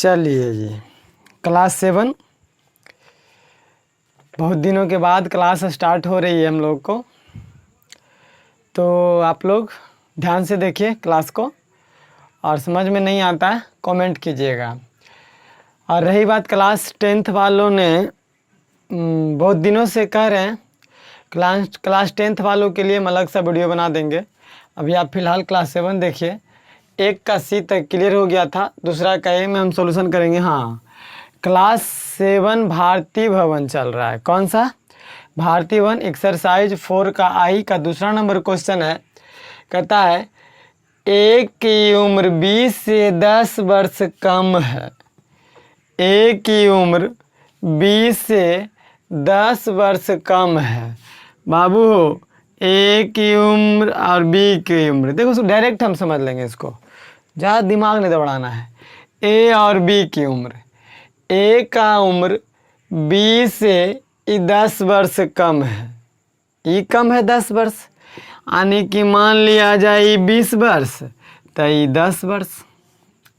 चलिए जी, क्लास 7 बहुत दिनों के बाद क्लास स्टार्ट हो रही है हम लोग को। तो आप लोग ध्यान से देखिए क्लास को, और समझ में नहीं आता है कमेंट कीजिएगा। और रही बात क्लास 10th वालों ने बहुत दिनों से कह रहे हैं क्लास 10th वालों के लिए हम अलग सा वीडियो बना देंगे। अभी आप फ़िलहाल क्लास 7 देखिए। एक का सी तक क्लियर हो गया था, दूसरा का ए में हम सॉल्यूशन करेंगे। हाँ, क्लास 7 भारती भवन चल रहा है। कौन सा? भारती भवन। एक्सरसाइज 4 का आई का दूसरा नंबर क्वेश्चन है। कहता है एक की उम्र 20 से 10 वर्ष कम है। एक की उम्र 20 से 10 वर्ष कम है। बाबू ए की उम्र और बी की उम्र, देखो डायरेक्ट हम समझ लेंगे इसको, ज़्यादा दिमाग नहीं दौड़ाना है। ए और बी की उम्र, ए का उम्र 20 से 10 वर्ष कम है। ये कम है 10 वर्ष, यानी कि मान लिया जाए 20 वर्ष तो ये 10 वर्ष।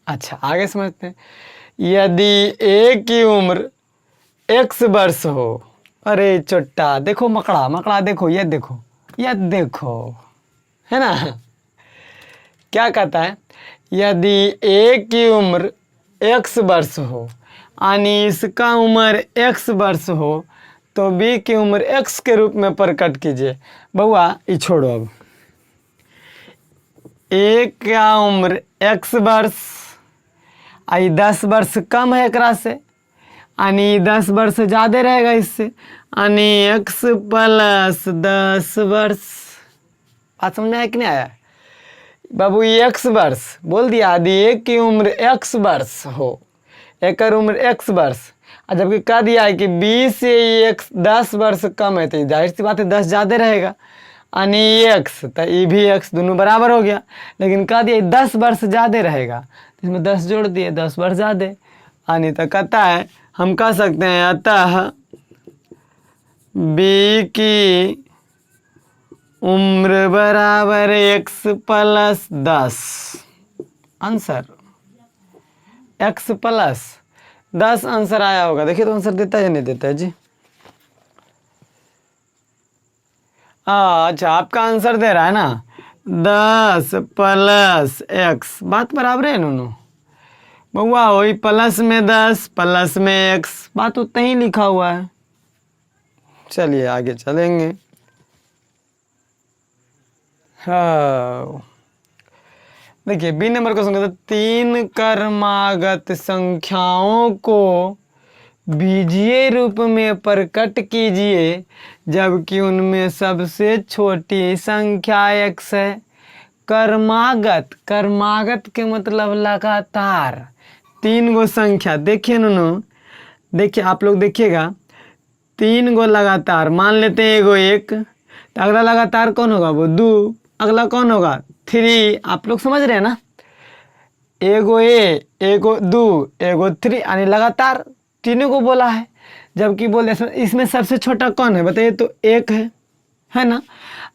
अच्छा, आगे समझते हैं। यदि ए की उम्र x वर्ष हो, अरे चुट्टा देखो, मकड़ा मकड़ा देखो, ये देखो, ये देखो, है ना। क्या कहता है? यदि ए की उम्र x वर्ष हो, यानी इसका उम्र x वर्ष हो, तो बी की उम्र x के रूप में प्रकट कीजिए। बउआ ये छोड़ो, अब ए का उम्र x वर्ष, आई 10 वर्ष कम है एकरा से, यानी 10 वर्ष ज़्यादा रहेगा इससे, यानी x प्लस 10 वर्ष। बात समझ में आया कि नहीं आया? बाबू ये x वर्ष बोल दिया। यदि एक की उम्र x वर्ष हो, एक उम्र x वर्ष, और जबकि कह दिया है कि 20 से 10 वर्ष कम है, तो जाहिर सी बात है 10 ज़्यादा रहेगा, यानी x, तो ये भी x, दोनों बराबर हो गया। लेकिन कह दिया 10 वर्ष ज़्यादा रहेगा, तो इसमें 10 जोड़ दिए, 10 वर्ष ज़्यादा, यानी तो कहता है हम कह सकते हैं अतः b की उम्र बराबर x plus 10। Answer x plus 10 answer आया होगा। देखिए तो आंसर देता है या नहीं देता है जी? अच्छा, आपका आंसर दे रहा है ना 10 प्लस x, बात बराबर है दोनों। बउआ वही प्लस में 10 प्लस में x, बात उतना ही लिखा हुआ है। चलिए आगे चलेंगे। हाँ, देखिए बी नंबर क्वेश्चन कहता है 3 क्रमागत संख्याओं को बीजीय रूप में प्रकट कीजिए जबकि उनमें सबसे छोटी संख्या x है। क्रमागत, क्रमागत के मतलब लगातार। 3 गो संख्या, देखिए नूनू, देखिए आप लोग देखिएगा, 3 गो लगातार, मान लेते हैं एगो 1, तो अगला लगातार कौन होगा? वो 2, अगला कौन होगा? 3। आप लोग समझ रहे हैं ना? एगो ए, एगो 2, एगो 3, यानी लगातार तीनों को बोला है। जबकि बोले इसमें सबसे छोटा कौन है बताइए? तो 1 है ना।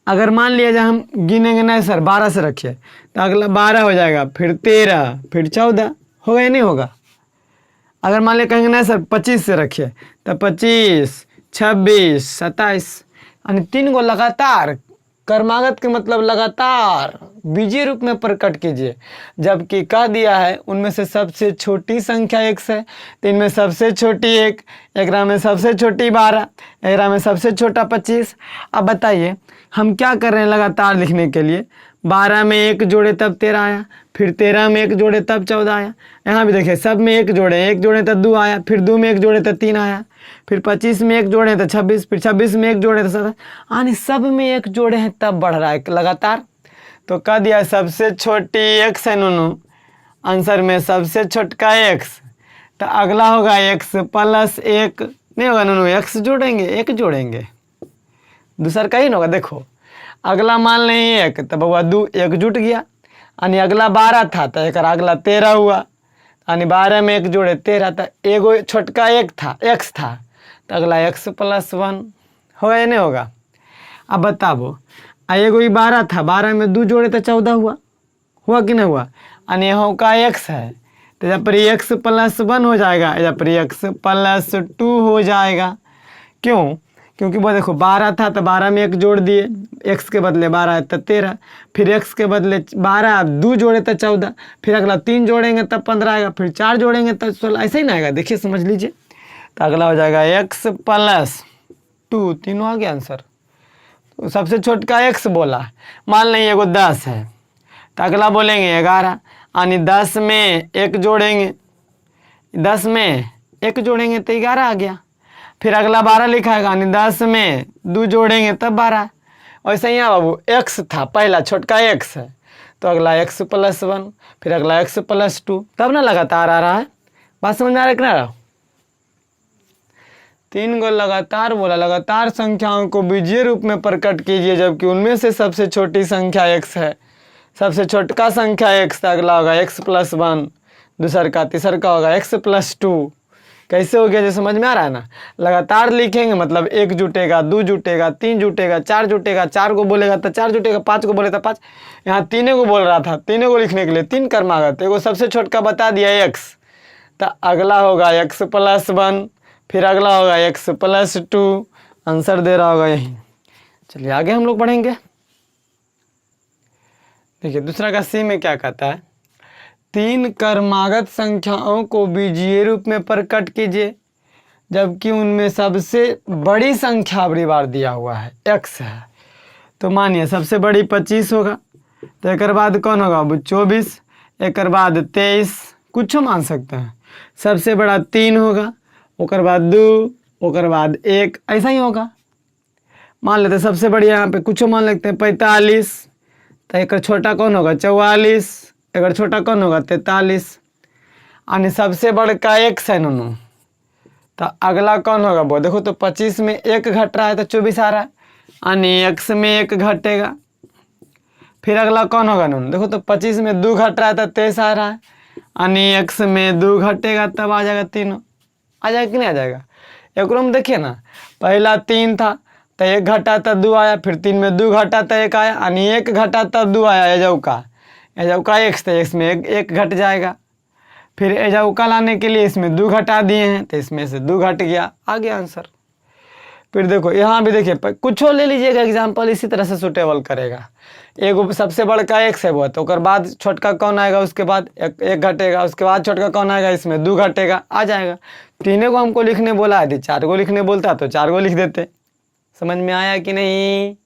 अगर मान लिया जाए हम गिनेंगे नहीं सर 12 से रखिए, तो अगला 12 हो जाएगा, फिर 13, फिर 14, होगा या नहीं होगा? अगर मान लिया कहेंगे नहीं सर 25 से रखिए, तो 25, 26, 27, यानी 3 गो लगातार। क्रमागत के मतलब लगातार बीजीय रूप में प्रकट कीजिए, जबकि कह दिया है उनमें से सबसे छोटी संख्या x है, तो इनमें सबसे छोटी 1, एक में सबसे छोटी 12, एक में सबसे छोटा 25। अब बताइए हम क्या कर रहे हैं लगातार लिखने के लिए? 12 में 1 जोड़े तब 13 आया, फिर 13 में 1 जोड़े तब 14 आया। यहाँ भी देखिए सब में 1 जोड़े तब 2 आया, फिर 2 में 1 जोड़े तब 3 आया, फिर 25 में 1 जोड़े तो 26, फिर 26 में 1 जोड़े तो 17, यानी सब में 1 जोड़े हैं तब बढ़ रहा है लगातार। तो कह दिया सबसे छोटी x है नूनू, आंसर में सबसे छोटका x, तो अगला होगा x प्लस 1, नहीं होगा नूनू, x जोड़ेंगे, 1 जोड़ेंगे, दूसरा कहीं ना होगा। देखो अगला मान लें 1, तो बउआ 2, 1 जुट गया, यानी अगला 12 था तो एक अगला 13 हुआ, यानी 12 में 1 जोड़े 13, तो एगो छोटका 1 था, x था, तो अगला x प्लस 1 होगा या नहीं होगा? अब बताओ, एगो ही 12 था, 12 में 2 जोड़े तो 14 हुआ कि नहीं हुआ? यानी यहाँ का x है, तो यहाँ पर x +1 हो जाएगा, यहाँ पर x +2 हो जाएगा। क्यों? क्योंकि वो देखो 12 था तो 12 में 1 जोड़ दिए, x के बदले 12 है तो 13, फिर x के बदले 12 2 जोड़े तो 14, फिर अगला 3 जोड़ेंगे तब 15 आएगा, फिर 4 जोड़ेंगे तब 16, ऐसे ही ना आएगा। देखिए समझ लीजिए, तो अगला हो जाएगा x +2, तीनों आ गया आंसर। तो सबसे छोटका x बोला, मान लेंगे एगो 10 है तो अगला बोलेंगे 11, यानी 10 में 1 जोड़ेंगे, 10 में 1 जोड़ेंगे तो 11 आ गया। फिर अगला 12 लिखाएगा, यानी 10 में 2 जोड़ेंगे तब 12। वैसे ही बाबू x था पहला, छोटका x है, तो अगला x +1, फिर अगला x +2, तब ना लगातार आ रहा है। बात समझ में आ रहा है कि ना? 3 गो लगातार बोला, लगातार संख्याओं को बीजीय रूप में प्रकट कीजिए जबकि उनमें से सबसे छोटी संख्या x है। सबसे छोटका संख्या x, अगला होगा x +1, दूसर का तीसर का होगा x +2। कैसे हो गया जो समझ में आ रहा है ना? लगातार लिखेंगे मतलब 1 जुटेगा, 2 जुटेगा, 3 जुटेगा, 4 जुटेगा, 4 को बोलेगा तो 4 जुटेगा, 5 को बोले तो 5। यहाँ 3 को बोल रहा था, 3 को लिखने के लिए 3 क्रमागत, एगो सबसे छोटका बता दिया x, तो अगला होगा x +1, फिर अगला होगा x +2, आंसर दे रहा होगा यही। चलिए आगे हम लोग बढ़ेंगे। देखिए दूसरा का सी में क्या कहता है, 3 क्रमागत संख्याओं को बीजीय रूप में प्रकट कीजिए जबकि उनमें सबसे बड़ी संख्या बड़ी बार दिया हुआ है x है। तो मानिए सबसे बड़ी 25 होगा, तो एक बाद कौन होगा? वो 24, एक बाद 23, कुछ मान सकते हैं। सबसे बड़ा 3 होगा, ओकर बाद 2, ओकर बाद 1, ऐसा ही होगा। मान लेते सबसे बड़ी यहाँ पे कुछ मान लेते हैं 45, तो एक छोटा कौन होगा? 44, एक छोटा कौन होगा? 43। यानी सबसे बड़का x है नूनू, तो अगला कौन होगा? वो देखो तो 25 में 1 घट रहा है तो 24 आ रहा है, यानी x में 1 घटेगा। फिर अगला कौन होगा नूनू? देखो तो 25 में 2 घट रहा है तो 23 आ रहा है, यानी x में 2 घटेगा तब आ जाएगा, तीनों आ जाएगा कि नहीं आ जाएगा? एक में देखिए ना, पहला 3 था तो 1 घटा तब 2 आया, फिर 3 में 2 घटा तब 1 आया, यानी 1 घटा तब 2 आया। एजौका x तो x में 1 घट जाएगा। फिर एजौका लाने के लिए इसमें 2 घटा दिए हैं तो इसमें से 2 घट गया, आ गया आंसर। फिर देखो यहाँ भी देखिए, कुछ ले लीजिएगा एग्जाम्पल, इसी तरह से सुटेबल करेगा। एगो सबसे बड़का x है वो, तो उसके बाद छोटका कौन आएगा? उसके बाद 1 घटेगा, उसके बाद छोटका कौन आएगा? इसमें 2 घटेगा, आ जाएगा। 3 को हमको लिखने बोला यदि 4 को लिखने बोलता तो 4 को लिख देते। समझ में आया कि नहीं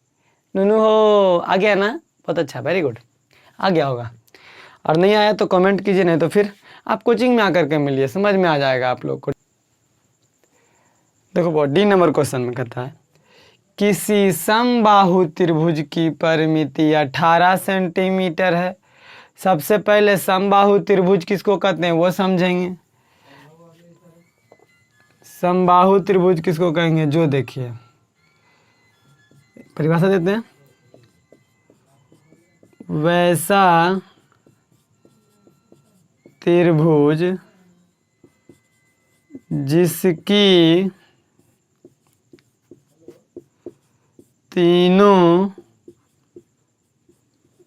नूनू? हो आ गया ना? बहुत अच्छा, वेरी गुड, आ गया होगा। और नहीं आया तो कमेंट कीजिए, नहीं तो फिर आप कोचिंग में आकर के मिलिए, समझ में आ जाएगा आप लोग को। देखो बहुत डी नंबर क्वेश्चन में कहता है, किसी समबाहु त्रिभुज की परिमिति 18 सेंटीमीटर है। सबसे पहले समबाहु त्रिभुज किसको कहते हैं वो समझेंगे। समबाहु त्रिभुज किसको कहेंगे जो देखिए परिभाषा देते हैं, वैसा त्रिभुज जिसकी तीनों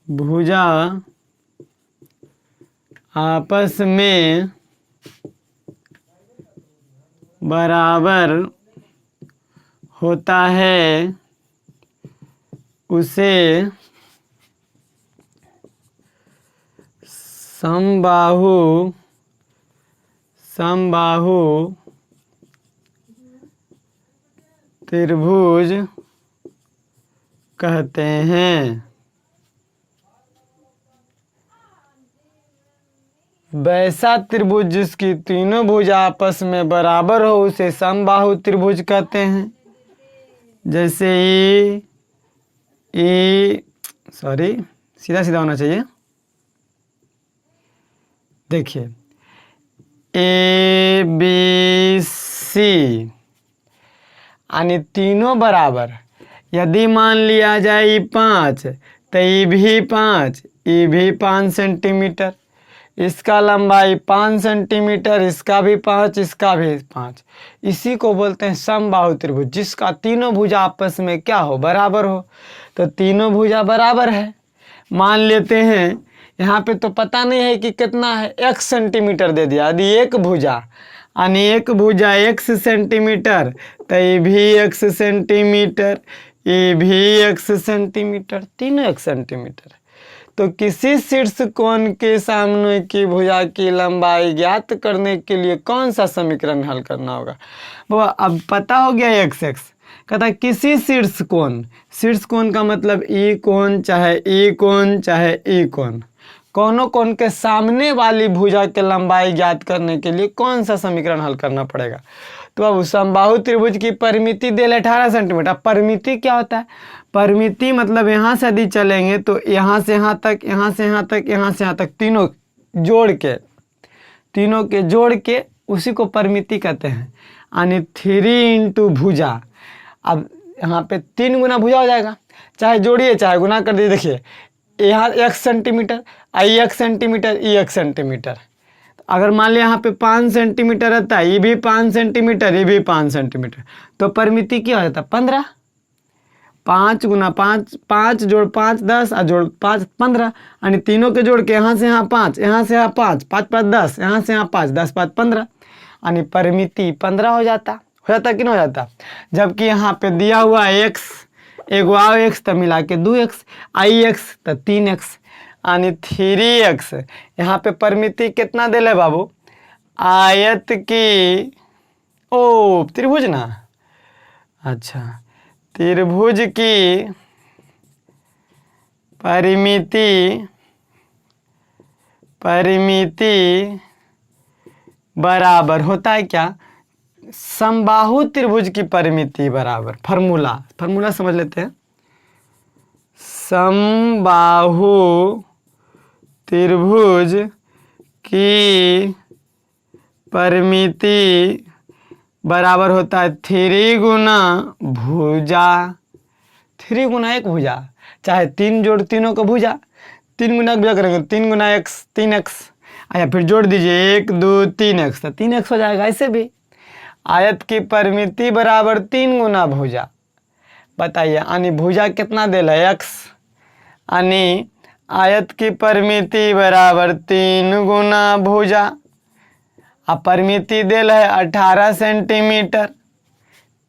भुजा आपस में बराबर होता है उसे समबाहु त्रिभुज कहते हैं। वैसा त्रिभुज जिसकी तीनों भुजा आपस में बराबर हो उसे समबाहु त्रिभुज कहते हैं। जैसे सीधा सीधा होना चाहिए। देखिए ABC यानी तीनों बराबर। यदि मान लिया जाए 5 तो ये भी 5, ये भी 5 सेंटीमीटर, इसका लंबाई 5 सेंटीमीटर, इसका भी 5, इसका भी 5। इसी को बोलते हैं समबाहु त्रिभुज, जिसका तीनों भुजा आपस में क्या हो? बराबर हो। तो तीनों भुजा बराबर है, मान लेते हैं यहाँ पे तो पता नहीं है कि कितना है, x सेंटीमीटर दे दिया। यदि एक भुजा यानी एक भुजा x सेंटीमीटर, तो ये भी x सेंटीमीटर, ये भी x सेंटीमीटर, तीनों x सेंटीमीटर। तो किसी शीर्ष कोण के सामने की भुजा की लंबाई ज्ञात करने के लिए कौन सा समीकरण हल करना होगा? वो अब पता हो गया x कहता है किसी शीर्ष कोण का मतलब ई कोण चाहे ई कोण चाहे ई कोण, कोनों कोण के सामने वाली भुजा के लंबाई ज्ञात करने के लिए कौन सा समीकरण हल करना पड़ेगा? तो अब समबाहु त्रिभुज की परिमिति दे 18 सेंटीमीटर। परिमिति क्या होता है? परिमिति मतलब यहाँ से यदि चलेंगे तो यहाँ से यहाँ तक, यहाँ से यहाँ तक, यहाँ से यहाँ तक, तीनों के जोड़ के उसी को परिमिति कहते हैं। यानी 3 इंटू भुजा, अब यहाँ पे 3 गुना भुजा हो जाएगा, चाहे जोड़िए चाहे गुना कर दीजिए। देखिए यहाँ 1 सेंटीमीटर, आई 1 सेंटीमीटर, ई 1 सेंटीमीटर। अगर मान लिया यहाँ पे 5 सेंटीमीटर रहता है, ये भी 5 सेंटीमीटर, ये भी 5 सेंटीमीटर, तो परिमिति क्या हो जाता है? 15। 5 गुना 5, 5 जोड़ 5 10 और जोड़ 5 15, यानी तीनों के जोड़ के यहाँ से यहाँ 5, यहाँ से यहाँ 5, 5 5 10, यहाँ से यहाँ 5, 10 5 15, यानी परिमिति 15 हो जाता कि नहीं हो जाता? जबकि यहाँ पे दिया हुआ है x, एगो आओ x तो मिला के 2x, आई x तो 3x, यानी 3x। यहाँ पे परिमिति कितना दे ले बाबू? आयत की त्रिभुज ना, अच्छा त्रिभुज की परिमिति बराबर होता है क्या? समबाहु त्रिभुज की परिमिति बराबर, फॉर्मूला समझ लेते हैं। समबाहु त्रिभुज की परिमिति बराबर होता है 3 गुना भुजा, 3 गुना एक भुजा, चाहे 3 जोड़ तीनों का भुजा, 3 गुना भुजा करेंगे 3 गुना x, 3x, या फिर जोड़ दीजिए 1 2 3x, तो 3x हो जाएगा। ऐसे भी आयत की परिमिति बराबर 3 गुना भुजा। बताइए यानी भुजा कितना देल है? x, यानी आयत की परिमिति बराबर 3 गुना भुजा। अब परिमिति देल है 18 सेंटीमीटर,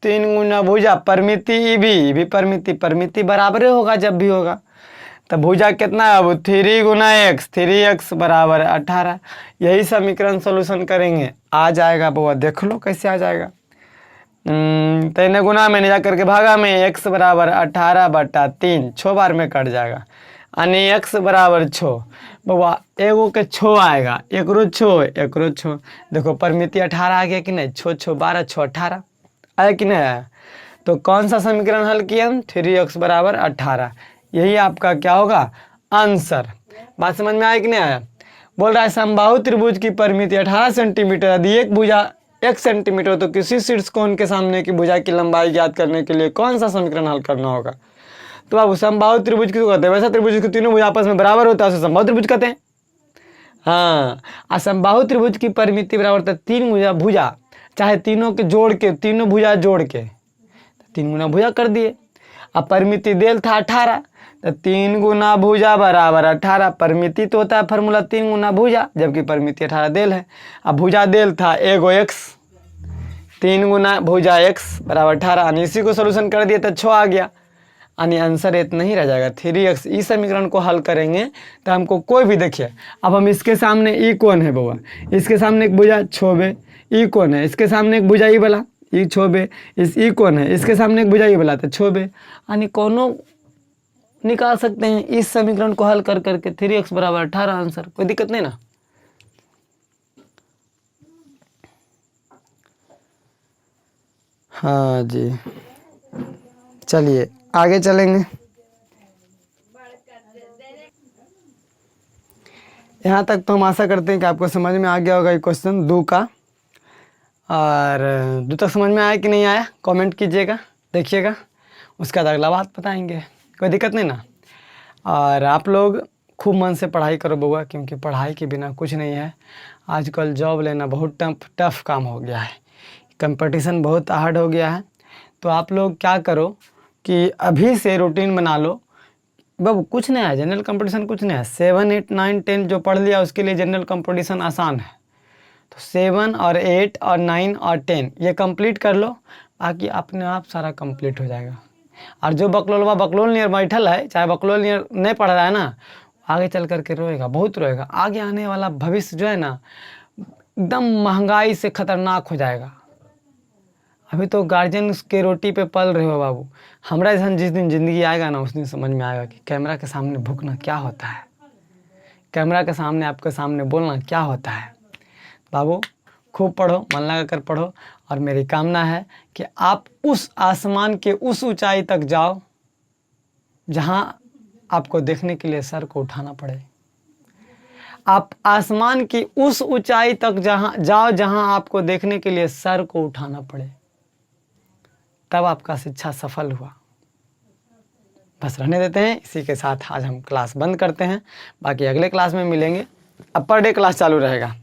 3 गुना भुजा, परिमिति भी परिमिति बराबर होगा जब भी होगा। तो भुजा कितना है अब? 3 गुना x, 3x बराबर 18। यही समीकरण सोल्यूशन करेंगे, आ जाएगा बुआ, देख लो कैसे आ जाएगा। 3 गुना में जा करके भागा में x बराबर 18/3, 6 बार में कट जाएगा, यानी x बराबर 6। बउआ एगो के 6 आएगा, एकरो 6। देखो परिमिति 18 आ गया कि नहीं? 6 6 12, 6 18 आया कि नहीं आया? तो कौन सा समीकरण हल किया हम? 3x बराबर 18। यही आपका क्या होगा? आंसर। बात समझ में आया कि नहीं आया? बोल रहा है समबाहु त्रिभुज की परिमिति 18 सेंटीमीटर, यदि एक भुजा 1 सेंटीमीटर, तो किसी शीर्ष कोण के सामने की भुजा की लंबाई ज्ञात करने के लिए कौन सा समीकरण हल करना होगा? तो अब समबाहु त्रिभुज किसको कहते हैं? वैसा त्रिभुज के तीनों भुजा आपस में बराबर होता है उसे समबाहु त्रिभुज कहते हैं। हाँ, असमबाहु त्रिभुज की परिमिति बराबर होता है 3 भुजा, चाहे तीनों के जोड़ के, तीनों भुजा जोड़ के 3 गुना भुजा कर दिए। अब परिमिति देल था 18, तो 3 गुना भुजा बराबर 18। परिमिति तो होता है फार्मूला 3 गुना भुजा, जबकि परिमिति 18 देल है। अब भुजा देल था एगो x, 3 गुना भुजा x बराबर 18, यानी इसी को सोल्यूशन कर दिए तो 6 आ गया, यानी आंसर इतना ही रह जाएगा 3x। इस समीकरण को हल करेंगे तो हमको कोई भी, देखिए अब हम इसके सामने ई कौन है बउआ, इसके सामने एक भुजा छोबे, ई कौन है, इसके सामने एक भुजा ई वाला ई छोबे, इस ई कौन है, इसके सामने एक भुजा ई वाला तो छोबे, यानी कोनो निकाल सकते हैं इस समीकरण को हल कर करके। 3x बराबर 18 आंसर, कोई दिक्कत नहीं ना। हाँ जी, चलिए आगे चलेंगे। यहाँ तक तो हम आशा करते हैं कि आपको समझ में आ गया होगा ये क्वेश्चन 2 का। और 2 तक समझ में आया कि नहीं आया कमेंट कीजिएगा, देखिएगा, उसका अगला बात बताएंगे, कोई दिक्कत नहीं ना। और आप लोग खूब मन से पढ़ाई करो बउआ, क्योंकि पढ़ाई के बिना कुछ नहीं है। आजकल जॉब लेना बहुत टफ काम हो गया है, कंपटीशन बहुत हार्ड हो गया है। तो आप लोग क्या करो कि अभी से रूटीन बना लो, बाबू कुछ नहीं है, जनरल कंपटीशन कुछ नहीं है। 7, 8, 9, 10 जो पढ़ लिया उसके लिए जनरल कंपटीशन आसान है। तो 7 और 8 और 9 और 10 ये कंप्लीट कर लो, बाकी अपने आप सारा कंप्लीट हो जाएगा। और जो बकलोल नियर बैठल है, चाहे बकलोल नियर नहीं पढ़ रहा है ना, आगे चल करके रोएगा, बहुत रोएगा। आगे आने वाला भविष्य जो है ना एकदम महंगाई से खतरनाक हो जाएगा। अभी तो गार्जियन के रोटी पे पल रहे हो बाबू। हमारा जैसा जिस दिन ज़िंदगी आएगा ना, उस दिन समझ में आएगा कि कैमरा के सामने भुकना क्या होता है, कैमरा के सामने आपके सामने बोलना क्या होता है। बाबू खूब पढ़ो, मन लगा कर पढ़ो, और मेरी कामना है कि आप उस आसमान के उस ऊंचाई तक जाओ जहां आपको देखने के लिए सर को उठाना पड़े। आप आसमान की उस ऊंचाई तक जहां आपको देखने के लिए सर को उठाना पड़े, तब आपका शिक्षा सफल हुआ। बस रहने देते हैं, इसी के साथ आज हम क्लास बंद करते हैं। बाकी अगले क्लास में मिलेंगे। अब पर डे क्लास चालू रहेगा।